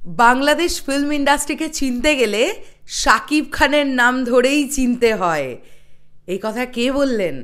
Bangladesh film ইন্ডাস্ট্রিকে চিনতে গেলে শাকিব খানের নাম ধরেই চিনতে হয়। এই কথা কে বললেন?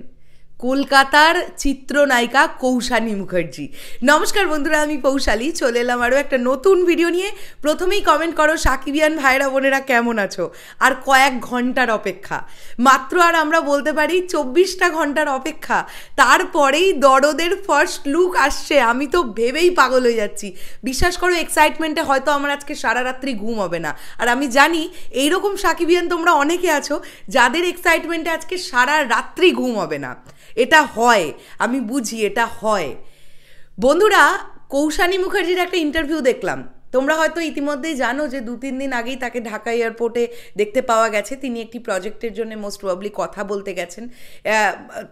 কলকাতার চিত্রনায়িকা কৌশানী মুখার্জি। নমস্কার বন্ধুরা, আমি পৌশালী চলে এলাম আরও একটা নতুন ভিডিও নিয়ে। প্রথমেই কমেন্ট করো সাকিবিয়ান ভাইরা বোনেরা কেমন আছো। আর কয়েক ঘন্টার অপেক্ষা মাত্র, আর আমরা বলতে পারি 24টা ঘন্টার অপেক্ষা, তারপরেই দরদের ফার্স্ট লুক আসছে। আমি তো ভেবেই পাগল হয়ে যাচ্ছি। বিশ্বাস করো, এক্সাইটমেন্টে হয়তো আমার আজকে সারা রাত্রি ঘুম হবে না। আর আমি জানি এইরকম সাকিবিয়ান তোমরা অনেকে আছো যাদের এক্সাইটমেন্টে আজকে সারা রাত্রি ঘুম হবে না। এটা হয়, আমি বুঝি, এটা হয়। বন্ধুরা, কৌশানী মুখার্জির একটা ইন্টারভিউ দেখলাম। তোমরা হয়তো ইতিমধ্যেই জানো যে 2-3 দিন আগেই তাকে ঢাকা এয়ারপোর্টে দেখতে পাওয়া গেছে। তিনি একটি প্রজেক্টের জন্য মোস্ট প্রবাবলি কথা বলতে গেছেন,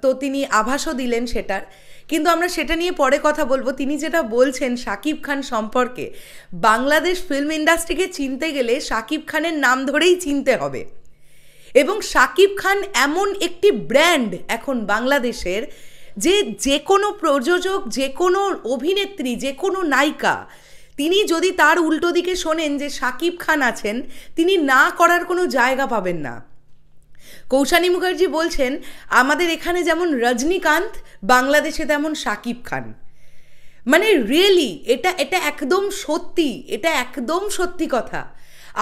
তো তিনি আভাসও দিলেন সেটার, কিন্তু আমরা সেটা নিয়ে পরে কথা বলবো। তিনি যেটা বলছেন শাকিব খান সম্পর্কে, বাংলাদেশ ফিল্ম ইন্ডাস্ট্রিকে চিনতে গেলে শাকিব খানের নাম ধরেই চিনতে হবে। এবং শাকিব খান এমন একটি ব্র্যান্ড এখন বাংলাদেশের, যে কোনো প্রযোজক, যে কোনো অভিনেত্রী, যে কোনো নায়িকা, তিনি যদি তার উল্টো দিকে শোনেন যে শাকিব খান আছেন, তিনি না করার কোনো জায়গা পাবেন না। কৌশানী মুখার্জি বলছেন, আমাদের এখানে যেমন রজনীকান্ত, বাংলাদেশে তেমন শাকিব খান। মানে রিয়েলি এটা একদম সত্যি, এটা একদম সত্যি কথা।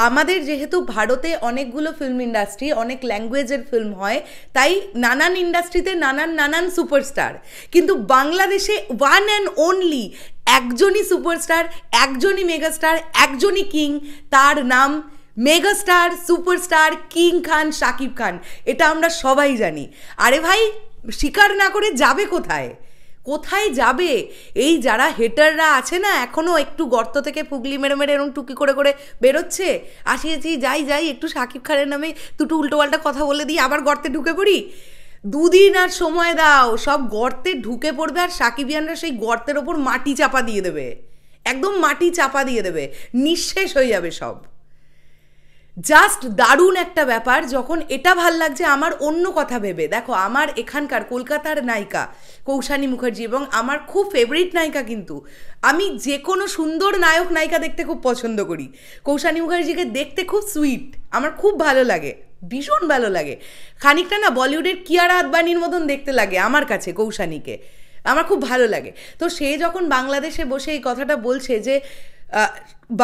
আমাদের যেহেতু ভারতে অনেকগুলো ফিল্ম ইন্ডাস্ট্রি, অনেক ল্যাঙ্গুয়েজের ফিল্ম হয়, তাই নানান ইন্ডাস্ট্রিতে নানান সুপারস্টার, কিন্তু বাংলাদেশে ওয়ান অ্যান্ড অনলি একজনই সুপারস্টার, একজনই মেগাস্টার, একজনই কিং, তার নাম মেগাস্টার সুপারস্টার কিং খান, শাকিব খান। এটা আমরা সবাই জানি। আরে ভাই, স্বীকার না করে যাবে কোথায়? কোথায় যাবে? এই যারা হেটাররা আছে না, এখনও একটু গর্ত থেকে ফুগলি মেরে মেরে এরকম টুকি করে করে বেরোচ্ছে, আসিয়েছি যাই একটু শাকিব খানের নামে দুটো উল্টোপাল্টা কথা বলে দিই, আবার গর্তে ঢুকে পড়ি। 2 দিন আর সময় দাও, সব গর্তে ঢুকে পড়বে, আর সাকিবিয়ানরা সেই গর্তের ওপর মাটি চাপা দিয়ে দেবে, একদম মাটি চাপা দিয়ে দেবে, নিঃশেষ হয়ে যাবে সব। জাস্ট দারুণ একটা ব্যাপার। যখন এটা ভাল লাগছে আমার অন্য কথা ভেবে দেখো, আমার এখানকার কলকাতার নায়িকা কৌশানী মুখার্জি, এবং আমার খুব ফেভারিট নায়িকা, কিন্তু আমি যে কোনো সুন্দর নায়ক নায়িকা দেখতে খুব পছন্দ করি। কৌশানী মুখার্জিকে দেখতে খুব সুইট, আমার খুব ভালো লাগে, ভীষণ ভালো লাগে। খানিকটা না বলিউডের কিয়ারা আদবানির মতন দেখতে লাগে আমার কাছে কৌশানীকে, আমার খুব ভালো লাগে। তো সে যখন বাংলাদেশে বসে এই কথাটা বলছে যে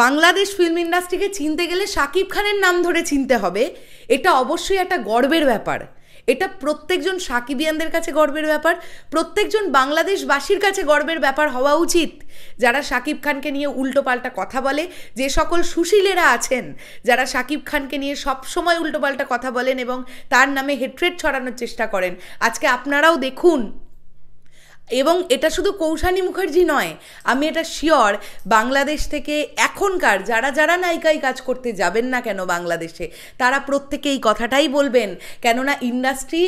বাংলাদেশ ফিল্ম ইন্ডাস্ট্রিকে চিনতে গেলে শাকিব খানের নাম ধরে চিনতে হবে, এটা অবশ্যই একটা গর্বের ব্যাপার। এটা প্রত্যেকজন সাকিবিয়ানদের কাছে গর্বের ব্যাপার, প্রত্যেকজন বাংলাদেশবাসীর কাছে গর্বের ব্যাপার হওয়া উচিত। যারা শাকিব খানকে নিয়ে উল্টোপাল্টা কথা বলে, যে সকল সুশীলেরা আছেন যারা শাকিব খানকে নিয়ে সবসময় উল্টোপাল্টা কথা বলেন এবং তার নামে হেট্রেট ছড়ানোর চেষ্টা করেন, আজকে আপনারাও দেখুন। এবং এটা শুধু কৌশানী মুখার্জি নয়, আমি এটা শিওর, বাংলাদেশ থেকে এখনকার যারা নায়িকাই কাজ করতে যাবেন না কেন বাংলাদেশে, তারা প্রত্যেকে এই কথাটাই বলবেন। কেননা ইন্ডাস্ট্রি,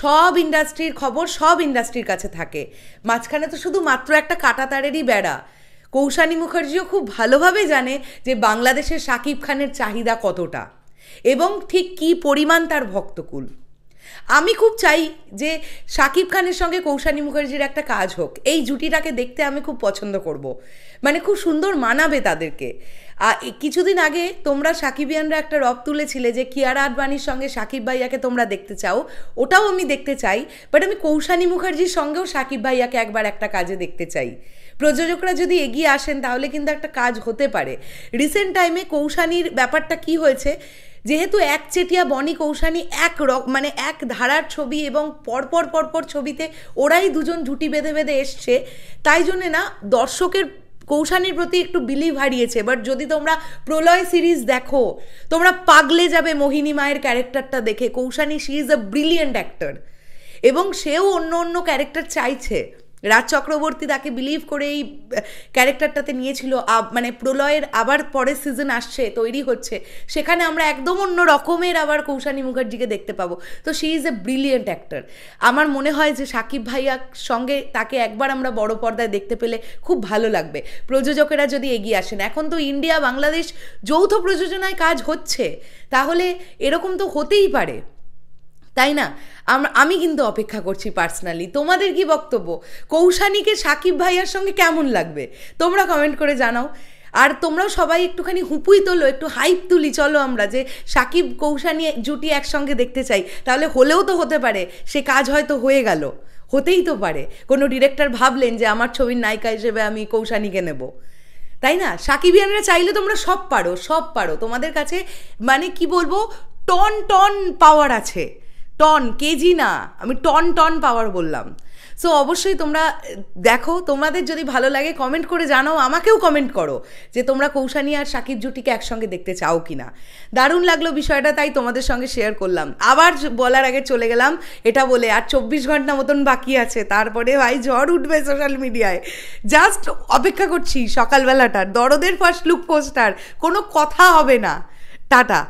সব ইন্ডাস্ট্রির খবর সব ইন্ডাস্ট্রির কাছে থাকে, মাঝখানে তো শুধু মাত্র একটা কাঁটাতারেরই বেড়া। কৌশানী মুখার্জিও খুব ভালোভাবে জানে যে বাংলাদেশের শাকিব খানের চাহিদা কতটা এবং ঠিক কী পরিমাণ তার ভক্তকুল। আমি খুব চাই যে শাকিব খানের সঙ্গে কৌশানী মুখার্জির একটা কাজ হোক। এই জুটিটাকে দেখতে আমি খুব পছন্দ করব, মানে খুব সুন্দর মানাবে তাদেরকে। কিছুদিন আগে তোমরা সাকিবিয়ানরা একটা রব তুলেছিলে যে কিয়ারা আদবানির সঙ্গে শাকিব ভাইয়াকে তোমরা দেখতে চাও, ওটাও আমি দেখতে চাই, বাট আমি কৌশানী মুখার্জির সঙ্গেও শাকিব ভাইয়াকে একবার একটা কাজে দেখতে চাই। প্রযোজকরা যদি এগিয়ে আসেন তাহলে কিন্তু একটা কাজ হতে পারে। রিসেন্ট টাইমে কৌশানীর ব্যাপারটা কি হয়েছে, যেহেতু একচেটিয়া বনি কৌশানী মানে এক ধারার ছবি এবং পরপর ছবিতে ওরাই দুজন জুটি বেঁধে বেঁধে এসছে, তাই জন্যে না দর্শকের কৌশানীর প্রতি একটু বিলিভ হারিয়েছে। বাট যদি তোমরা প্রলয় সিরিজ দেখো, তোমরা পাগলে যাবে মোহিনী মায়ের ক্যারেক্টারটা দেখে। Koushani, she is a brilliant actor, এবং সেও অন্য ক্যারেক্টার চাইছে। রাজ চক্রবর্তী তাকে বিলিভ করে এই ক্যারেক্টারটাতে নিয়েছিল। মানে প্রলয়ের আবার পরের সিজন আসছে, তৈরি হচ্ছে, সেখানে আমরা একদম অন্য রকমের আবার কৌশানী মুখার্জিকে দেখতে পাবো। তো she is a brilliant actor. আমার মনে হয় যে শাকিব ভাইয়ার সঙ্গে তাকে একবার আমরা বড় পর্দায় দেখতে পেলে খুব ভালো লাগবে, প্রযোজকেরা যদি এগিয়ে আসেন। এখন তো ইন্ডিয়া বাংলাদেশ যৌথ প্রযোজনায় কাজ হচ্ছে, তাহলে এরকম তো হতেই পারে, তাই না? আমি কিন্তু অপেক্ষা করছি পার্সোনালি। তোমাদের কি বক্তব্য? কৌশানীকে শাকিব ভাইয়ার সঙ্গে কেমন লাগবে তোমরা কমেন্ট করে জানাও। আর তোমরাও সবাই একটুখানি হুপুই তোলো, একটু হাইপ তুলি, চলো আমরা যে সাকিব কৌশানী জুটি একসঙ্গে দেখতে চাই। তাহলে হলেও তো হতে পারে, সে কাজ হয়তো হয়ে গেল, হতেই তো পারে কোনো ডিরেক্টর ভাবলেন যে আমার ছবির নায়িকা হিসেবে আমি কৌশানীকে নেব, তাই না? সাকিবিয়ানরা চাইলে তোমরা সব পারো, সব পারো, তোমাদের কাছে মানে কি বলবো, টন টন পাওয়ার আছে, টন, কেজি না, আমি টন টন পাওয়ার বললাম। সো অবশ্যই তোমরা দেখো, তোমাদের যদি ভালো লাগে কমেন্ট করে জানাও, আমাকেও কমেন্ট করো যে তোমরা কৌশানী আর সাকিব জুটিকে একসঙ্গে দেখতে চাও কি না। দারুণ লাগলো বিষয়টা, তাই তোমাদের সঙ্গে শেয়ার করলাম। আবার বলার আগে চলে গেলাম এটা বলে, আর 24 ঘন্টা মতন বাকি আছে, তারপরে ভাই ঝড় উঠবে সোশ্যাল মিডিয়ায়। জাস্ট অপেক্ষা করছি সকালবেলাটার, দরদের ফার্স্ট লুক পোস্টার, কোনো কথা হবে না। টাটা।